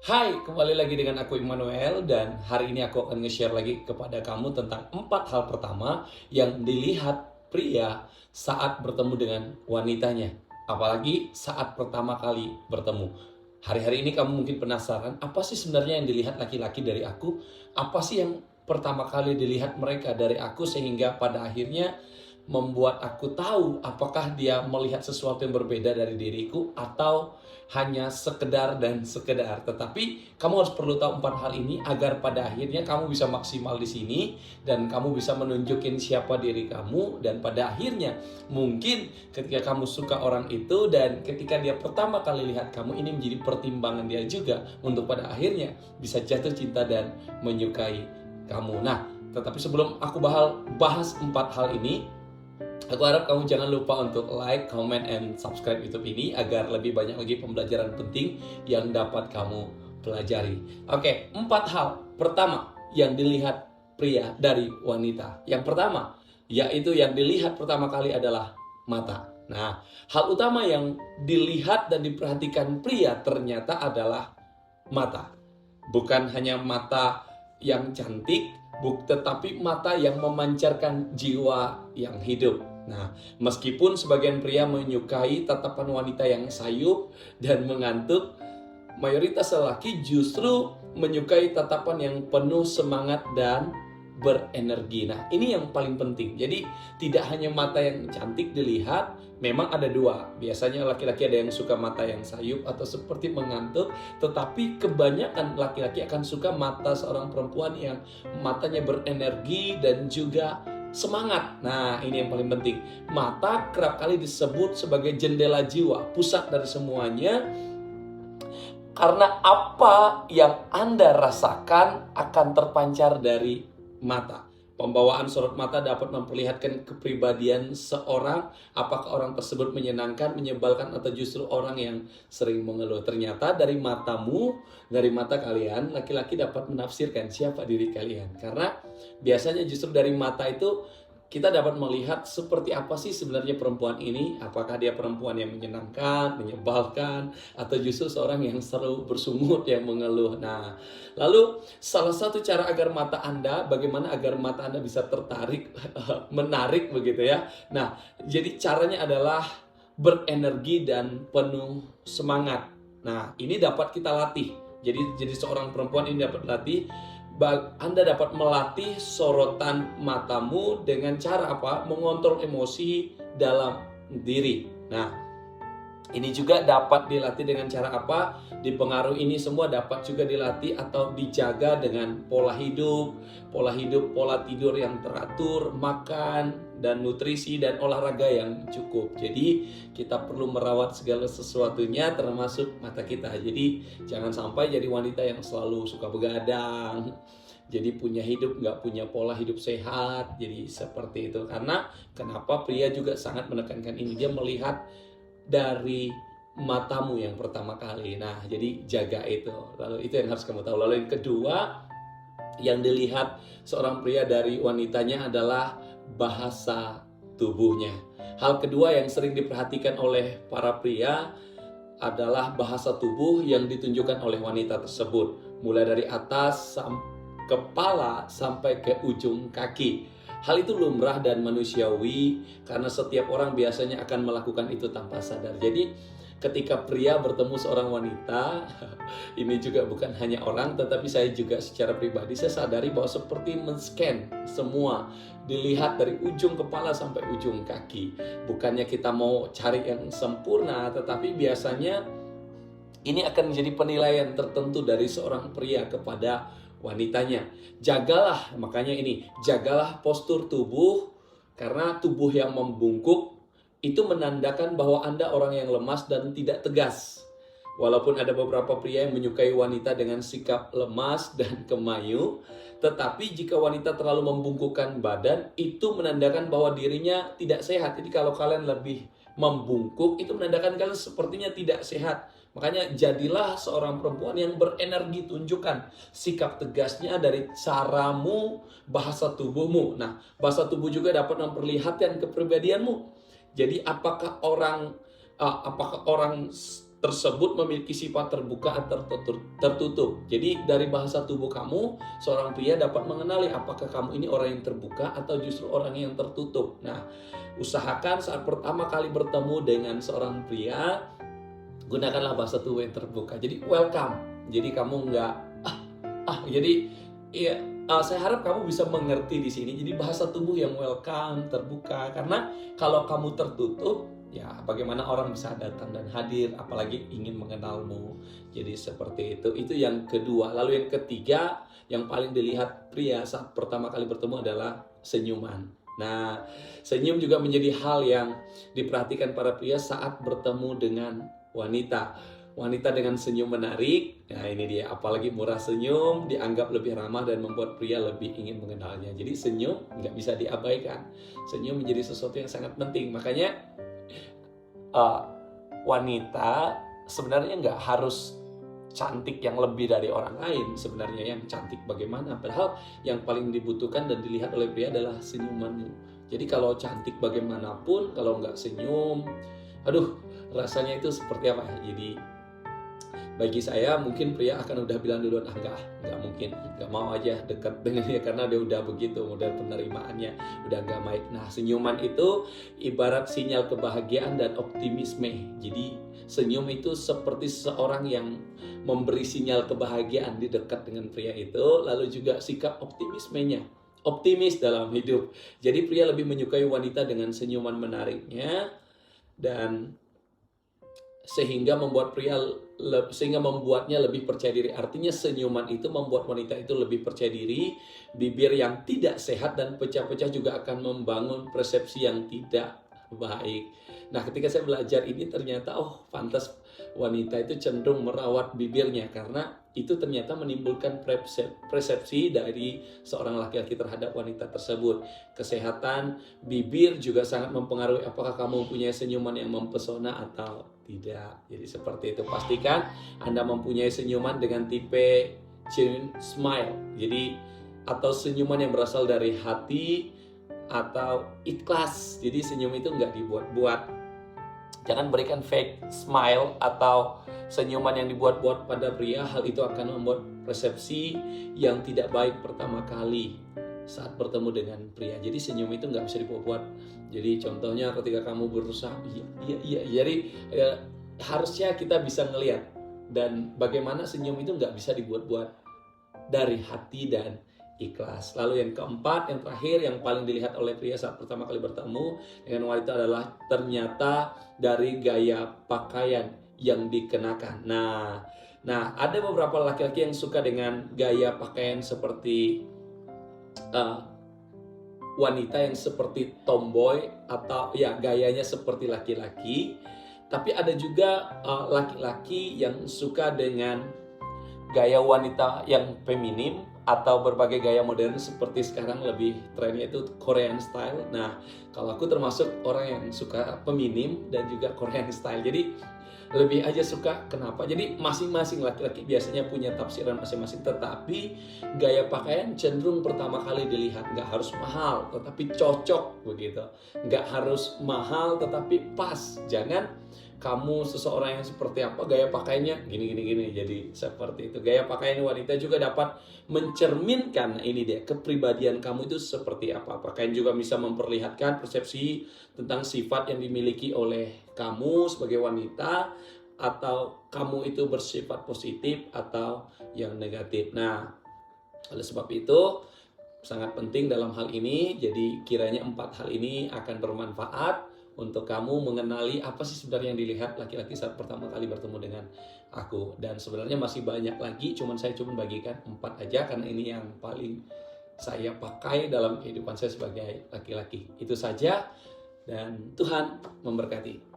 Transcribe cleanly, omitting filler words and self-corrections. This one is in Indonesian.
Hai, kembali lagi dengan aku Immanuel dan hari ini aku akan nge-share lagi kepada kamu tentang 4 hal pertama yang dilihat pria saat bertemu dengan wanitanya. Apalagi saat pertama kali bertemu. Hari-hari ini kamu mungkin penasaran, apa sih sebenarnya yang dilihat laki-laki dari aku? Apa sih yang pertama kali dilihat mereka dari aku sehingga pada akhirnya membuat aku tahu apakah dia melihat sesuatu yang berbeda dari diriku atau hanya sekedar dan sekedar. Tetapi kamu harus perlu tahu 4 hal ini agar pada akhirnya kamu bisa maksimal di sini dan kamu bisa menunjukin siapa diri kamu, dan pada akhirnya mungkin ketika kamu suka orang itu dan ketika dia pertama kali lihat kamu, ini menjadi pertimbangan dia juga untuk pada akhirnya bisa jatuh cinta dan menyukai kamu. Nah, tetapi sebelum aku bahas 4 hal ini, aku harap kamu jangan lupa untuk like, comment, and subscribe YouTube ini agar lebih banyak lagi pembelajaran penting yang dapat kamu pelajari. Oke, 4 hal pertama yang dilihat pria dari wanita. Yang pertama, yaitu yang dilihat pertama kali adalah mata. Nah, hal utama yang dilihat dan diperhatikan pria ternyata adalah mata. Bukan hanya mata yang cantik, tetapi mata yang memancarkan jiwa yang hidup. Nah, meskipun sebagian pria menyukai tatapan wanita yang sayup dan mengantuk, mayoritas lelaki justru menyukai tatapan yang penuh semangat dan berenergi. Nah, ini yang paling penting. Jadi, tidak hanya mata yang cantik dilihat, memang ada dua. Biasanya laki-laki ada yang suka mata yang sayup atau seperti mengantuk, tetapi kebanyakan laki-laki akan suka mata seorang perempuan yang matanya berenergi dan juga semangat. Nah, ini yang paling penting. Mata kerap kali disebut sebagai jendela jiwa, pusat dari semuanya. Karena apa yang Anda rasakan akan terpancar dari mata. Pembawaan sorot mata dapat memperlihatkan kepribadian seorang, apakah orang tersebut menyenangkan, menyebalkan, atau justru orang yang sering mengeluh. Ternyata dari matamu, dari mata kalian, laki-laki dapat menafsirkan siapa diri kalian. Karena biasanya justru dari mata itu kita dapat melihat seperti apa sih sebenarnya perempuan ini. Apakah dia perempuan yang menyenangkan, menyebalkan, atau justru seorang yang selalu bersungut, yang mengeluh. Nah, lalu salah satu cara agar mata Anda, bagaimana agar mata Anda bisa tertarik, menarik begitu ya. Nah, jadi caranya adalah berenergi dan penuh semangat. Nah, ini dapat kita latih. Jadi seorang perempuan ini dapat latih. Anda dapat melatih sorotan matamu dengan cara apa? Mengontrol emosi dalam diri. Nah, ini juga dapat dilatih dengan cara apa? Dipengaruhi, ini semua dapat juga dilatih atau dijaga dengan pola hidup, pola tidur yang teratur, makan, dan nutrisi dan olahraga yang cukup. Jadi kita perlu merawat segala sesuatunya termasuk mata kita. Jadi jangan sampai jadi wanita yang selalu suka begadang, jadi punya hidup nggak punya pola hidup sehat. Jadi seperti itu. Karena kenapa pria juga sangat menekankan ini, dia melihat dari matamu yang pertama kali. Nah, jadi jaga itu. Lalu itu yang harus kamu tahu. Lalu yang kedua, yang dilihat seorang pria dari wanitanya adalah bahasa tubuhnya. Hal kedua yang sering diperhatikan oleh para pria adalah bahasa tubuh yang ditunjukkan oleh wanita tersebut. Mulai dari atas kepala sampai ke ujung kaki. Hal itu lumrah dan manusiawi karena setiap orang biasanya akan melakukan itu tanpa sadar. Jadi ketika pria bertemu seorang wanita, ini juga bukan hanya orang, tetapi saya juga secara pribadi saya sadari bahwa seperti men-scan semua, dilihat dari ujung kepala sampai ujung kaki. Bukannya kita mau cari yang sempurna, tetapi biasanya ini akan menjadi penilaian tertentu dari seorang pria kepada wanitanya. Jagalah, makanya ini, jagalah postur tubuh, karena tubuh yang membungkuk itu menandakan bahwa Anda orang yang lemas dan tidak tegas. Walaupun ada beberapa pria yang menyukai wanita dengan sikap lemas dan kemayu, tetapi jika wanita terlalu membungkukkan badan, itu menandakan bahwa dirinya tidak sehat. Jadi kalau kalian lebih membungkuk, itu menandakan kalian sepertinya tidak sehat. Makanya jadilah seorang perempuan yang berenergi, tunjukkan sikap tegasnya dari caramu, bahasa tubuhmu. Nah, bahasa tubuh juga dapat memperlihatkan kepribadianmu. Jadi apakah orang tersebut memiliki sifat terbuka atau tertutup. Jadi dari bahasa tubuh kamu, seorang pria dapat mengenali apakah kamu ini orang yang terbuka atau justru orang yang tertutup. Nah, usahakan saat pertama kali bertemu dengan seorang pria, gunakanlah bahasa tubuh yang terbuka. Jadi welcome. Jadi kamu nggak jadi ya, saya harap kamu bisa mengerti di sini. Jadi bahasa tubuh yang welcome, terbuka. Karena kalau kamu tertutup, ya bagaimana orang bisa datang dan hadir, apalagi ingin mengenalmu. Jadi seperti itu. Itu yang kedua. Lalu yang ketiga, yang paling dilihat pria saat pertama kali bertemu adalah senyuman. Nah, senyum juga menjadi hal yang diperhatikan para pria saat bertemu dengan wanita. Wanita dengan senyum menarik, nah ini dia, apalagi murah senyum, dianggap lebih ramah dan membuat pria lebih ingin mengenalnya. Jadi senyum nggak bisa diabaikan. Senyum menjadi sesuatu yang sangat penting. Makanya wanita sebenarnya nggak harus cantik yang lebih dari orang lain. Sebenarnya yang cantik bagaimana? Padahal yang paling dibutuhkan dan dilihat oleh pria adalah senyumanmu. Jadi kalau cantik bagaimanapun, kalau nggak senyum, aduh, rasanya itu seperti apa ya? Jadi bagi saya mungkin pria akan udah bilang duluan, nggak mungkin, nggak mau aja dekat dengan dia karena dia udah begitu, model penerimaannya udah nggak baik. Nah, senyuman itu ibarat sinyal kebahagiaan dan optimisme. Jadi senyum itu seperti seorang yang memberi sinyal kebahagiaan di dekat dengan pria itu, lalu juga sikap optimismenya, optimis dalam hidup. Jadi pria lebih menyukai wanita dengan senyuman menariknya dan sehingga membuatnya lebih percaya diri. Artinya senyuman itu membuat wanita itu lebih percaya diri. Bibir yang tidak sehat dan pecah-pecah juga akan membangun persepsi yang tidak baik. Nah, ketika saya belajar ini ternyata pantas wanita itu cenderung merawat bibirnya karena itu ternyata menimbulkan persepsi dari seorang laki-laki terhadap wanita tersebut. Kesehatan bibir juga sangat mempengaruhi apakah kamu mempunyai senyuman yang mempesona atau tidak. Jadi seperti itu. Pastikan Anda mempunyai senyuman dengan tipe genuine smile. Jadi atau senyuman yang berasal dari hati atau ikhlas. Jadi senyum itu nggak dibuat-buat. Jangan berikan fake smile atau senyuman yang dibuat-buat pada pria. Hal itu akan membuat persepsi yang tidak baik pertama kali saat bertemu dengan pria. Jadi senyum itu nggak bisa dibuat-buat. Jadi contohnya ketika kamu berusaha, iya. Jadi harusnya kita bisa ngelihat. Dan bagaimana senyum itu nggak bisa dibuat-buat, dari hati dan ikhlas. Lalu yang keempat, yang terakhir, yang paling dilihat oleh pria saat pertama kali bertemu dengan wanita adalah ternyata dari gaya pakaian yang dikenakan. Nah, ada beberapa laki-laki yang suka dengan gaya pakaian seperti wanita yang seperti tomboy atau ya gayanya seperti laki-laki. Tapi ada juga laki-laki yang suka dengan gaya wanita yang feminim atau berbagai gaya modern seperti sekarang lebih trennya itu Korean style. Nah, kalau aku termasuk orang yang suka feminim dan juga Korean style. Jadi lebih aja suka. Kenapa? Jadi masing-masing laki-laki biasanya punya tafsiran masing-masing. Tetapi gaya pakaian cenderung pertama kali dilihat. Nggak harus mahal, tetapi cocok begitu. Nggak harus mahal, tetapi pas. Jangan kamu seseorang yang seperti apa, gaya pakaiannya gini. Jadi seperti itu. Gaya pakaian wanita juga dapat mencerminkan ini dia, kepribadian kamu itu seperti apa. Pakaian juga bisa memperlihatkan persepsi tentang sifat yang dimiliki oleh kamu sebagai wanita, atau kamu itu bersifat positif atau yang negatif. Nah, oleh sebab itu sangat penting dalam hal ini. Jadi kiranya 4 hal ini akan bermanfaat untuk kamu mengenali apa sih sebenarnya yang dilihat laki-laki saat pertama kali bertemu dengan aku. Dan sebenarnya masih banyak lagi, saya cuma bagikan 4 aja karena ini yang paling saya pakai dalam kehidupan saya sebagai laki-laki. Itu saja dan Tuhan memberkati.